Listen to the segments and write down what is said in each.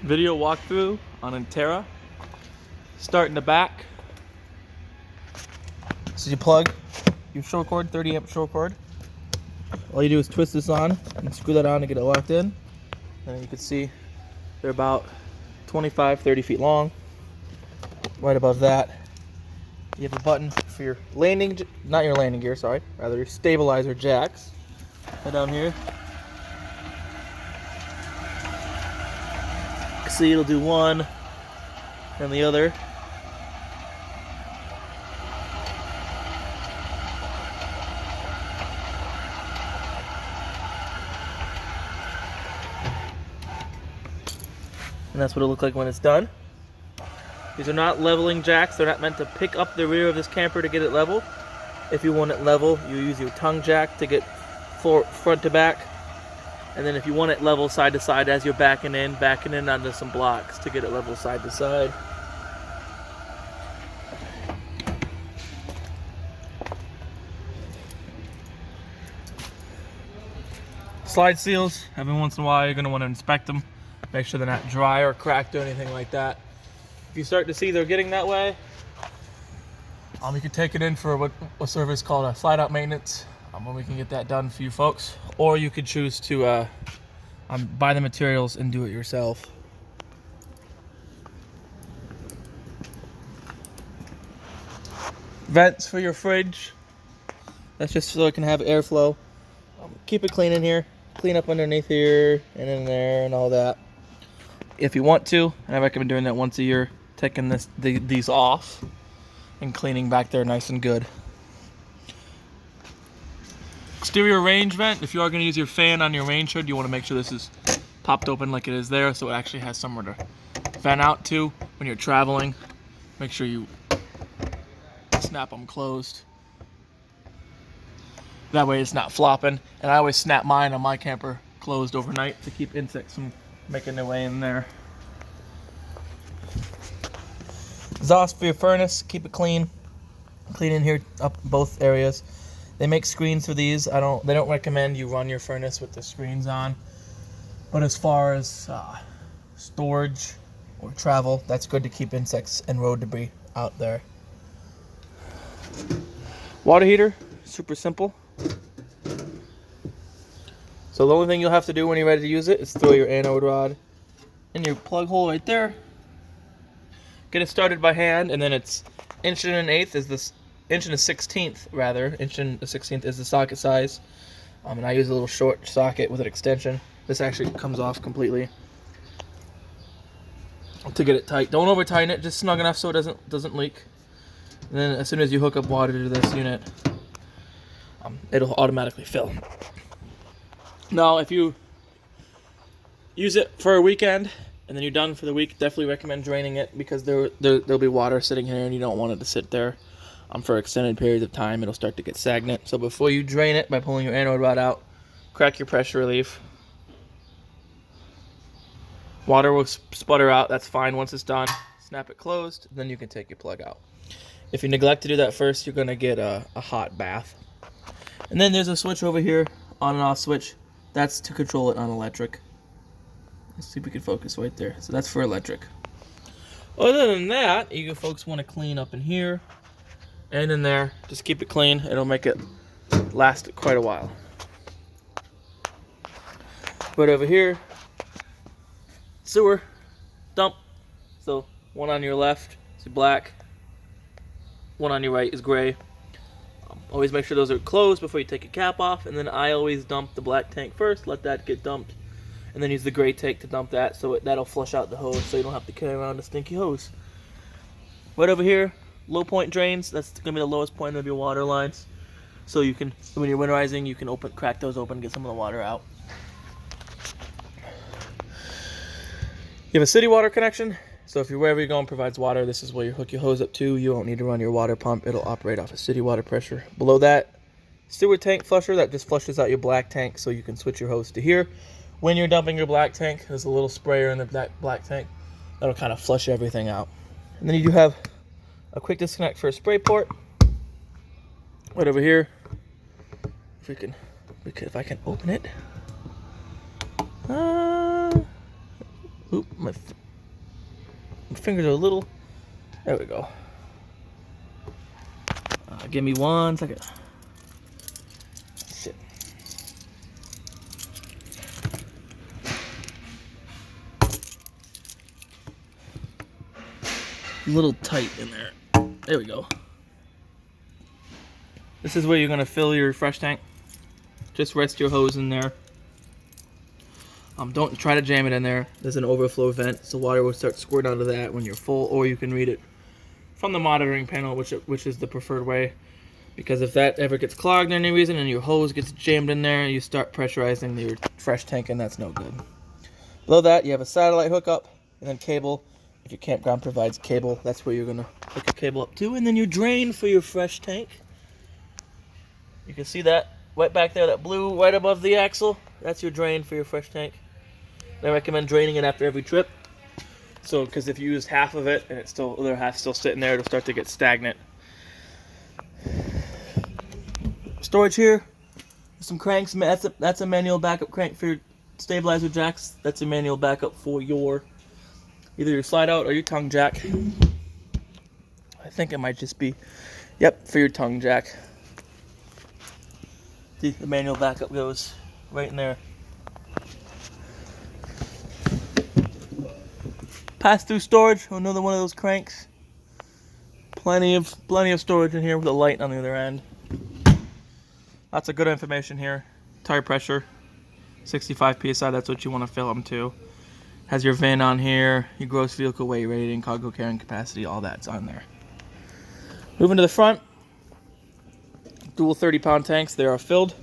Video walkthrough on Enterta. Start in the back. So you plug your short cord, 30 amp short cord. All you do is twist this on and screw that on to get it locked in. And you can see they're about 25-30 feet long. Right above that, you have a button for your landing, not your landing gear, sorry, rather your stabilizer jacks. Right down here. See, it'll do one and the other. And that's what it'll look like when it's done. These are not leveling jacks. They're not meant to pick up the rear of this camper to get it level. If you want it level, you use your tongue jack to get front to back. And then if you want it level side to side as you're backing in onto some blocks to get it level side to side. Slide seals, every once in a while you're going to want to inspect them. Make sure they're not dry or cracked or anything like that. If you start to see they're getting that way, you can take it in for what a service called a slide out maintenance, when we can get that done for you folks. Or you could choose to buy the materials and do it yourself. Vents for your fridge. That's just so it can have airflow. Keep it clean in here. Clean up underneath here and in there and all that. If you want to, and I recommend doing that once a year, taking these off and cleaning back there nice and good. Exterior range vent. If you are going to use your fan on your range hood, you want to make sure this is popped open like it is there, so it actually has somewhere to fan out to when you're traveling. Make sure you snap them closed. That way it's not flopping. And I always snap mine on my camper closed overnight to keep insects from making their way in there. Exhaust for your furnace. Keep it clean. Clean in here up both areas. They make screens for these. They don't recommend you run your furnace with the screens on. But as far as storage or travel, that's good to keep insects and road debris out there. Water heater, super simple. So the only thing you'll have to do when you're ready to use it is throw your anode rod in your plug hole right there. Get it started by hand, and then it's 1 1/8 is this 1 1/16 rather. 1 1/16 is the socket size. And I use a little short socket with an extension. This actually comes off completely to get it tight. Don't over tighten it, just snug enough so it doesn't leak. And then as soon as you hook up water to this unit, it'll automatically fill. Now, if you use it for a weekend and then you're done for the week, definitely recommend draining it, because there'll be water sitting here and you don't want it to sit there for extended periods of time. It'll start to get stagnant. So before you drain it by pulling your anode rod out, crack your pressure relief. Water will sputter out, that's fine. Once it's done, snap it closed, then you can take your plug out. If you neglect to do that first, you're going to get a hot bath. And then there's a switch over here, on and off switch. That's to control it on electric. Let's see if we can focus right there. So that's for electric. Other than that, you folks want to clean up in here and in there. Just keep it clean. It'll make it last quite a while. Right over here, sewer, dump. So one on your left is black. One on your right is gray. Always make sure those are closed before you take your cap off, and then I always dump the black tank first, let that get dumped, and then use the gray tank to dump that, so that'll flush out the hose so you don't have to carry around a stinky hose. Right over here, low point drains. That's going to be the lowest point of your water lines, so you can, when you're winterizing, you can crack those open and get some of the water out. You have a city water connection. So if wherever you're going provides water, this is where you hook your hose up to. You won't need to run your water pump. It'll operate off of city water pressure. Below that, sewer tank flusher. That just flushes out your black tank, so you can switch your hose to here. When you're dumping your black tank, there's a little sprayer in the black tank. That'll kind of flush everything out. And then you do have a quick disconnect for a spray port. Right over here. If I can open it. fingers are a little... There we go. Give me 1 second. Shit. A little tight in there. There we go. This is where you're gonna fill your fresh tank. Just rest your hose in there. Don't try to jam it in there. There's an overflow vent, so water will start squirting out of that when you're full, or you can read it from the monitoring panel, which is the preferred way. Because if that ever gets clogged for any reason and your hose gets jammed in there, you start pressurizing your fresh tank, and that's no good. Below that, you have a satellite hookup and then cable. If your campground provides cable, that's where you're gonna hook your cable up to, and then you drain for your fresh tank. You can see that right back there, that blue right above the axle. That's your drain for your fresh tank. I recommend draining it after every trip. So, because if you use half of it and it's still, the other half still sitting there, it'll start to get stagnant. Storage here. Some cranks. That's a manual backup crank for your stabilizer jacks. That's a manual backup for your either your slide out or your tongue jack. I think it might just be, yep, for your tongue jack. See, the manual backup goes right in there. Pass-through storage, another one of those cranks. Plenty of storage in here with a light on the other end. Lots of good information here. Tire pressure, 65 psi. That's what you want to fill them to. Has your VIN on here, your gross vehicle weight rating, cargo carrying capacity, all that's on there. Moving to the front, dual 30-pound tanks. They are filled.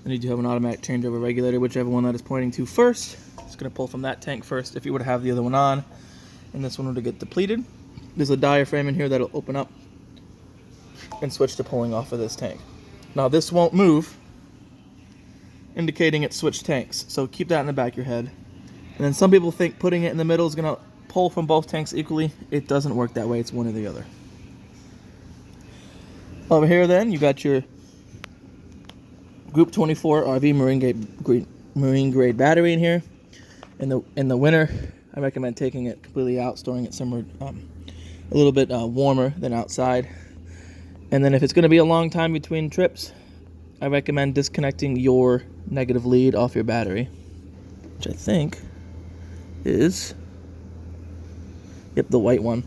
And you do have an automatic changeover regulator, whichever one that is pointing to first. It's going to pull from that tank first if you were to have the other one on. And this one were to get depleted. There's a diaphragm in here that'll open up and switch to pulling off of this tank. Now this won't move, indicating it switched tanks. So keep that in the back of your head. And then some people think putting it in the middle is going to pull from both tanks equally. It doesn't work that way. It's one or the other. Over here then, you got your Group 24 RV marine grade battery in here. In the winter, I recommend taking it completely out, storing it somewhere a little bit warmer than outside. And then if it's going to be a long time between trips, I recommend disconnecting your negative lead off your battery, which I think is, yep, the white one.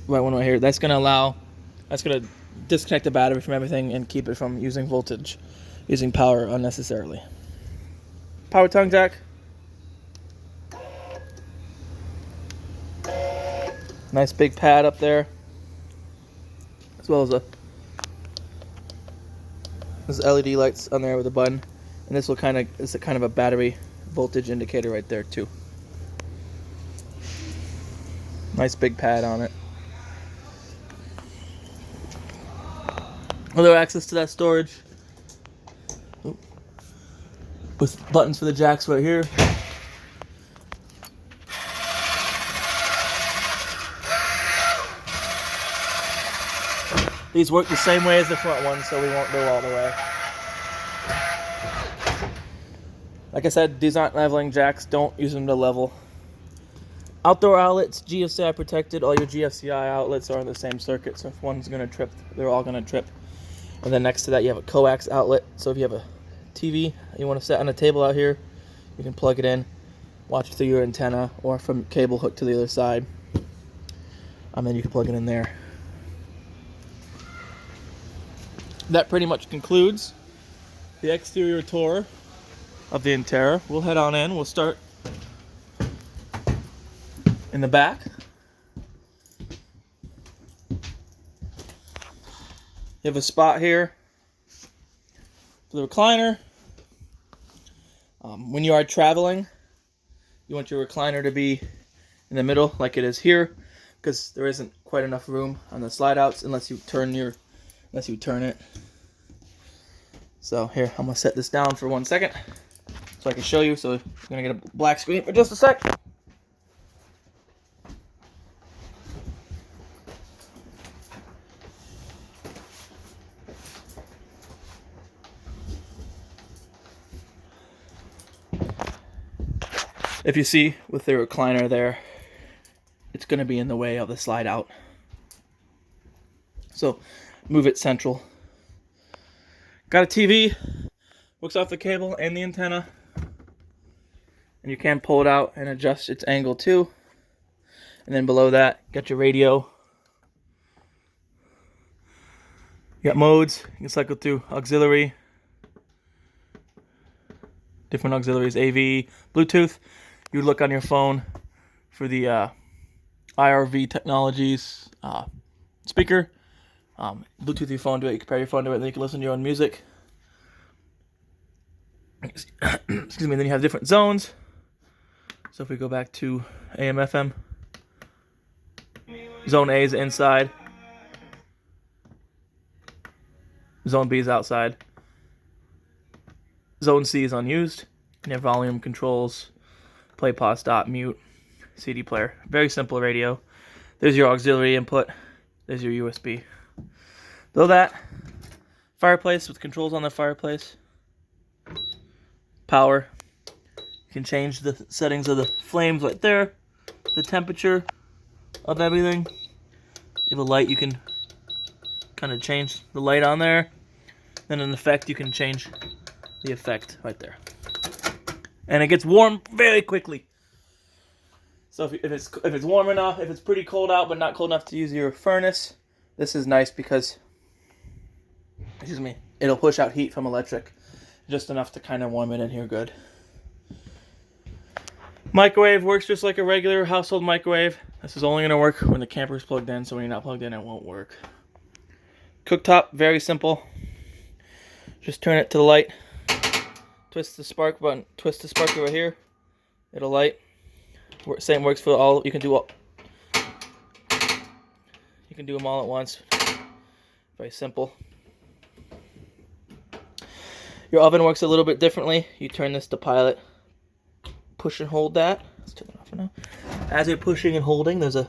White one right here. That's going to disconnect the battery from everything and keep it from using power unnecessarily. Power tongue jack. Nice big pad up there, as well as there's LED lights on there with a button, and this will it's kind of a battery voltage indicator right there too. Nice big pad on it. Other access to that storage with buttons for the jacks right here. These work the same way as the front ones, so we won't go all the way. Like I said, these aren't leveling jacks. Don't use them to level. Outdoor outlets, GFCI protected. All your GFCI outlets are on the same circuit, so if one's going to trip, they're all going to trip. And then next to that, you have a coax outlet. So if you have a TV you want to set on a table out here, you can plug it in, watch through your antenna, or from cable hooked to the other side. And then you can plug it in there. That pretty much concludes the exterior tour of the Enterta. We'll head on in. We'll start in the back. You have a spot here for the recliner. When you are traveling, you want your recliner to be in the middle like it is here, because there isn't quite enough room on the slide outs unless you turn it. So here, I'm gonna set this down for 1 second so I can show you. So I'm gonna get a black screen for just a sec. If you see with the recliner there, it's going to be in the way of the slide out. So move it central. Got a TV, works off the cable and the antenna. And you can pull it out and adjust its angle too. And then below that, got your radio. You got modes. You can cycle through auxiliary. Different auxiliaries, AV, Bluetooth. You would look on your phone for the IRV Technologies speaker. Bluetooth your phone to it. You can pair your phone to it, and then you can listen to your own music. Excuse me. Then you have different zones. So if we go back to AM, FM, Zone A is inside. Zone B is outside. Zone C is unused. And you have volume controls, play, pause, stop, mute, CD player. Very simple radio. There's your auxiliary input. There's your USB. Below that, fireplace with controls on the fireplace. Power. You can change the settings of the flames right there. The temperature of everything. You have a light, you can kind of change the light on there. Then an effect, you can change the effect right there. And it gets warm very quickly. So if it's warm enough, if it's pretty cold out but not cold enough to use your furnace, this is nice because, excuse me, it'll push out heat from electric just enough to kind of warm it in here good. Microwave works just like a regular household microwave. This is only going to work when the camper is plugged in, so when you're not plugged in, it won't work. Cooktop, very simple. Just turn it to the light. Twist the spark button. Twist the spark over here. It'll light. Same works for all. You can do them all at once. Very simple. Your oven works a little bit differently. You turn this to pilot. Push and hold that. Let's turn it off for now. As you're pushing and holding, there's a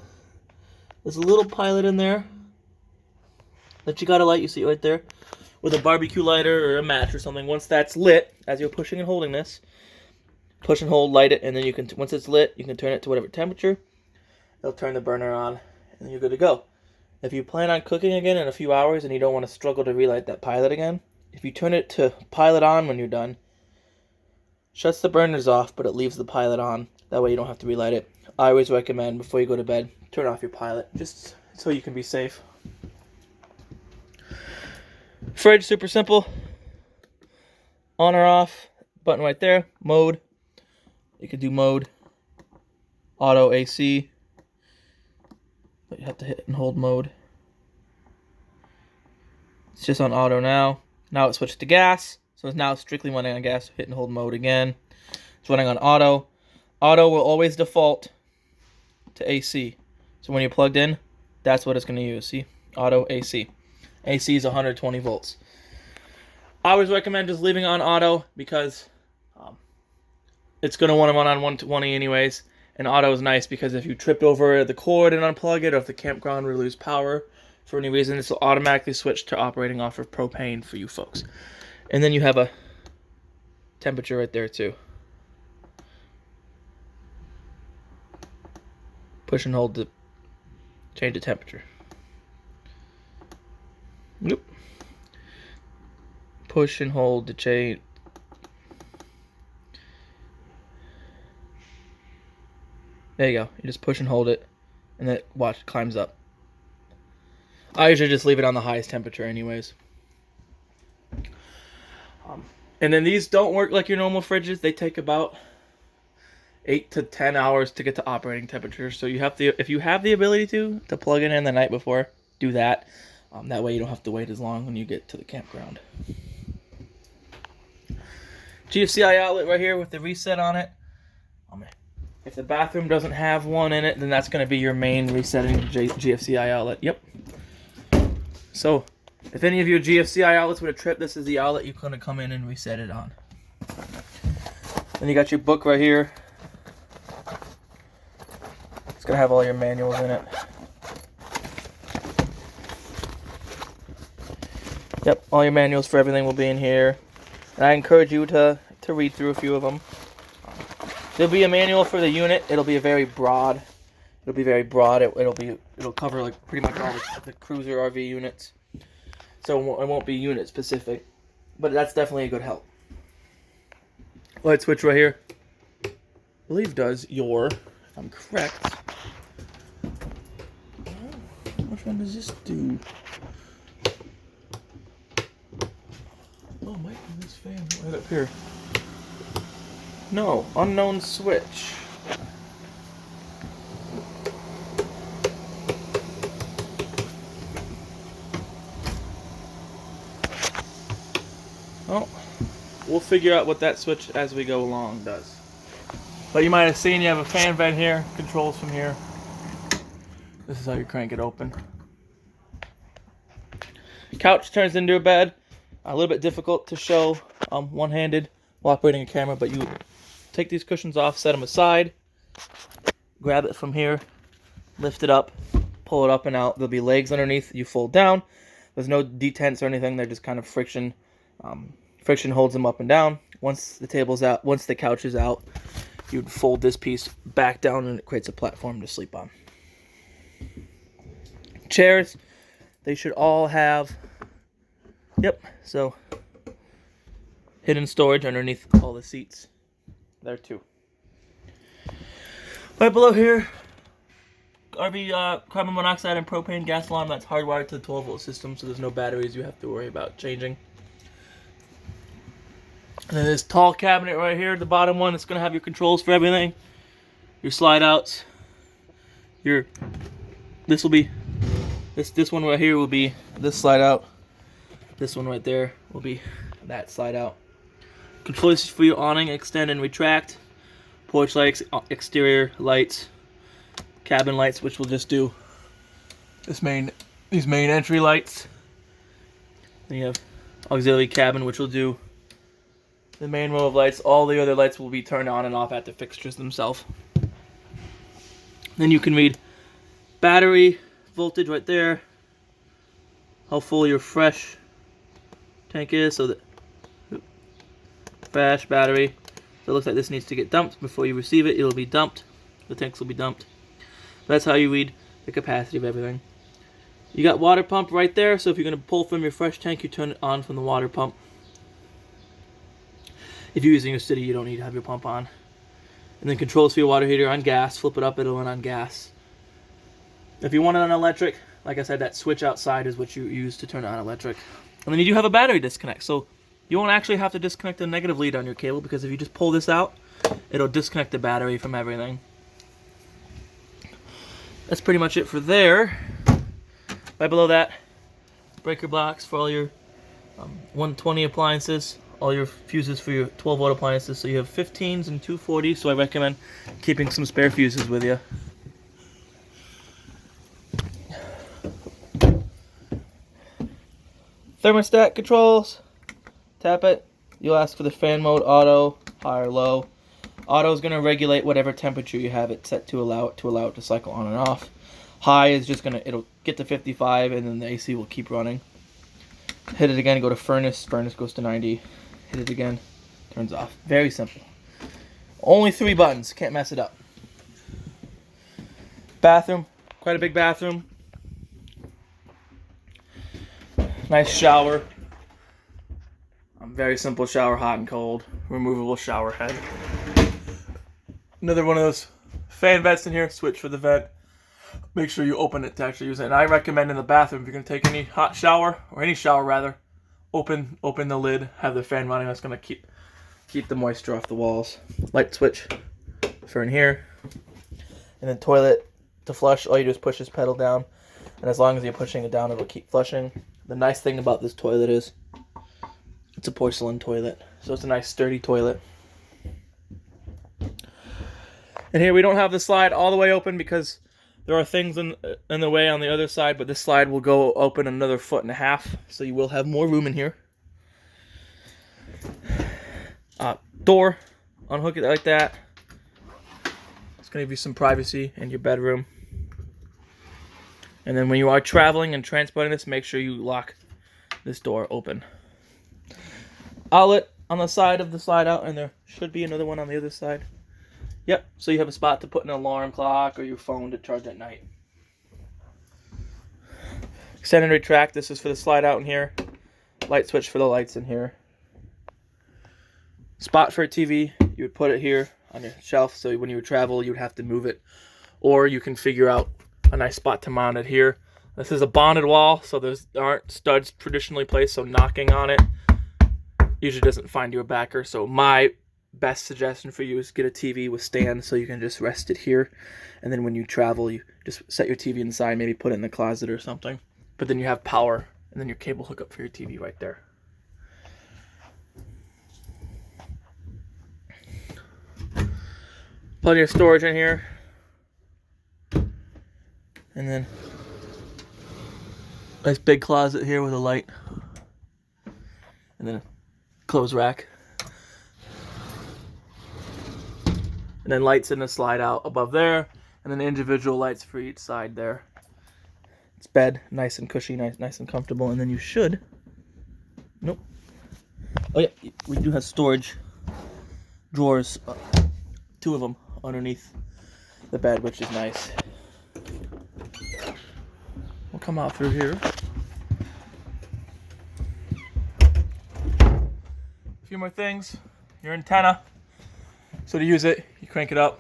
little pilot in there that you gotta light. You see it right there, with a barbecue lighter or a match or something. Once that's lit, as you're pushing and holding this, push and hold, light it, and then you can. Once it's lit, you can turn it to whatever temperature. It'll turn the burner on, and then you're good to go. If you plan on cooking again in a few hours and you don't want to struggle to relight that pilot again, if you turn it to pilot on when you're done, shuts the burners off, but it leaves the pilot on. That way you don't have to relight it. I always recommend before you go to bed, turn off your pilot, just so you can be safe. Fridge, super simple. On or off, button right there. Mode. You can do mode. Auto, AC. But you have to hit and hold mode. It's just on auto now. Now it switched to gas. So it's now strictly running on gas. Hit and hold mode again. It's running on auto. Auto will always default to AC. So when you're plugged in, that's what it's going to use. See? Auto, AC. AC is 120 volts. I always recommend just leaving it on auto because it's going to want to run on 120 anyways. And auto is nice because if you tripped over the cord and unplug it, or if the campground would lose power for any reason, this will automatically switch to operating off of propane for you folks. And then you have a temperature right there too. Push and hold to change the temperature. Nope. Push and hold to change. There you go. You just push and hold it, and then watch, it climbs up. I usually just leave it on the highest temperature anyways. And then these don't work like your normal fridges. They take about 8 to 10 hours to get to operating temperature. So you have to, if you have the ability to plug it in the night before, do that. That way you don't have to wait as long when you get to the campground. GFCI outlet right here with the reset on it. If the bathroom doesn't have one in it, then that's going to be your main resetting GFCI outlet. Yep. So if any of your GFCI outlets would have tripped, this is the outlet you're going to come in and reset it on. Then you got your book right here. It's going to have all your manuals in it. Yep, all your manuals for everything will be in here. And I encourage you to read through a few of them. There'll be a manual for the unit. It'll be a very broad It'll be very broad. It'll cover like pretty much all the cruiser RV units. So it won't be unit specific, but that's definitely a good help. Light switch right here, I believe does your, if I'm correct. Which one does this do? Oh, might be this fan right up here. No, unknown switch. Oh, we'll figure out what that switch as we go along does. But you might have seen you have a fan vent here, controls from here. This is how you crank it open. Couch turns into a bed. A little bit difficult to show one-handed while operating a camera, but you take these cushions off, set them aside, grab it from here, lift it up, pull it up and out. There'll be legs underneath. You fold down. There's no detents or anything. They're just kind of friction. Friction holds them up and down. Once the table's out, once the couch is out, you'd fold this piece back down and it creates a platform to sleep on. Chairs, they should all have, yep, so hidden storage underneath all the seats. There too. Right below here, RV carbon monoxide and propane gas alarm. That's hardwired to the 12-volt system, so there's no batteries you have to worry about changing. And then this tall cabinet right here, the bottom one, it's going to have your controls for everything. Your slide outs. This one right here will be this slide out. This one right there will be that slide out. Controls for your awning, extend and retract. Porch lights, exterior lights, cabin lights, which will just do these main entry lights. Then you have auxiliary cabin, which will do the main row of lights. All the other lights will be turned on and off at the fixtures themselves. Then you can read battery voltage right there, how full your fresh tank is, so that fresh battery. So it looks like this needs to get dumped before you receive it. It'll be dumped. The tanks will be dumped. That's how you read the capacity of everything. You got water pump right there, so if you're going to pull from your fresh tank, you turn it on from the water pump. If you're using a city, you don't need to have your pump on. And then controls for your water heater on gas. Flip it up, it'll run on gas. If you want it on electric, like I said, that switch outside is what you use to turn it on electric. And then you do have a battery disconnect, so you won't actually have to disconnect the negative lead on your cable, because if you just pull this out, it'll disconnect the battery from everything. That's pretty much it for there. Right below that, breaker blocks for all your 120 appliances, all your fuses for your 12-volt appliances. So you have 15s and 240s, so I recommend keeping some spare fuses with you. Thermostat controls. Tap it. You'll ask for the fan mode, auto, high or low. Auto is going to regulate whatever temperature you have it set to allow it to cycle on and off. High is just it'll get to 55 and then the AC will keep running. Hit it again, go to furnace. Furnace goes to 90. Hit it again, turns off. Very simple. Only 3 buttons. Can't mess it up. Bathroom. Quite a big bathroom. Nice shower. Very simple shower, hot and cold. Removable shower head. Another one of those fan vents in here. Switch for the vent. Make sure you open it to actually use it. And I recommend in the bathroom, if you're going to take any hot shower, or any shower rather, open the lid, have the fan running. That's going to keep the moisture off the walls. Light switch for in here. And then toilet to flush, all you do is push this pedal down. And as long as you're pushing it down, it'll keep flushing. The nice thing about this toilet is it's a porcelain toilet. So it's a nice sturdy toilet. And here we don't have the slide all the way open because there are things in the way on the other side, but this slide will go open another 1.5 feet, so you will have more room in here. Door, unhook it like that. It's going to give you some privacy in your bedroom. And then when you are traveling and transporting this, make sure you lock this door open. Outlet on the side of the slide out, and there should be another one on the other side. Yep, so you have a spot to put an alarm clock or your phone to charge at night. Extend and retract, this is for the slide out in here. Light switch for the lights in here. Spot for a TV, you would put it here on your shelf, so when you would travel, you would have to move it. Or you can figure out a nice spot to mount it here. This is a bonded wall, so there aren't studs traditionally placed, so knocking on it usually doesn't find you a backer. So my best suggestion for you is get a TV with stand so you can just rest it here. And then when you travel, you just set your TV inside, maybe put it in the closet or something. But then you have power, and then your cable hookup for your TV right there. Plenty of storage in here. And then nice big closet here with a light. And then a clothes rack. And then lights in the slide out above there. And then individual lights for each side there. It's bed, nice and cushy, nice and comfortable. And then you should, nope. Oh yeah, we do have storage drawers, 2 of them underneath the bed, which is nice. We'll come out through here. A few more things. Your antenna. So to use it, you crank it up.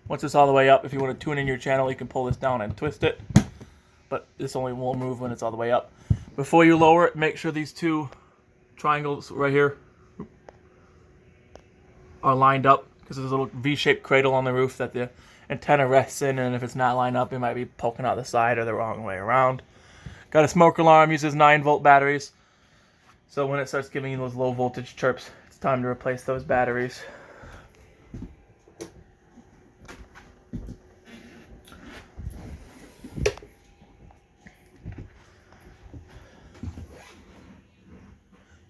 Once it's all the way up, if you want to tune in your channel, you can pull this down and twist it. But this only will move when it's all the way up. Before you lower it, make sure these 2 triangles right here are lined up, because there's a little V-shaped cradle on the roof that the antenna rests in, and if it's not lined up, it might be poking out the side or the wrong way around. Got a smoke alarm, uses 9-volt batteries. So when it starts giving you those low voltage chirps, it's time to replace those batteries.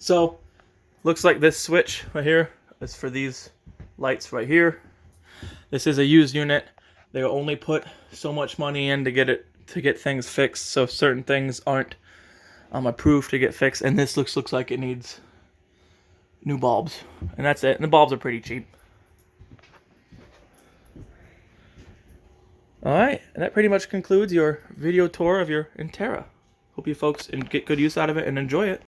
So, looks like this switch right here is for these lights right here. This is a used unit. They only put so much money in to get things fixed, so certain things aren't approved to get fixed. And this looks like it needs new bulbs, and that's it. And the bulbs are pretty cheap. All right, and that pretty much concludes your video tour of your Enterta. Hope you folks get good use out of it and enjoy it.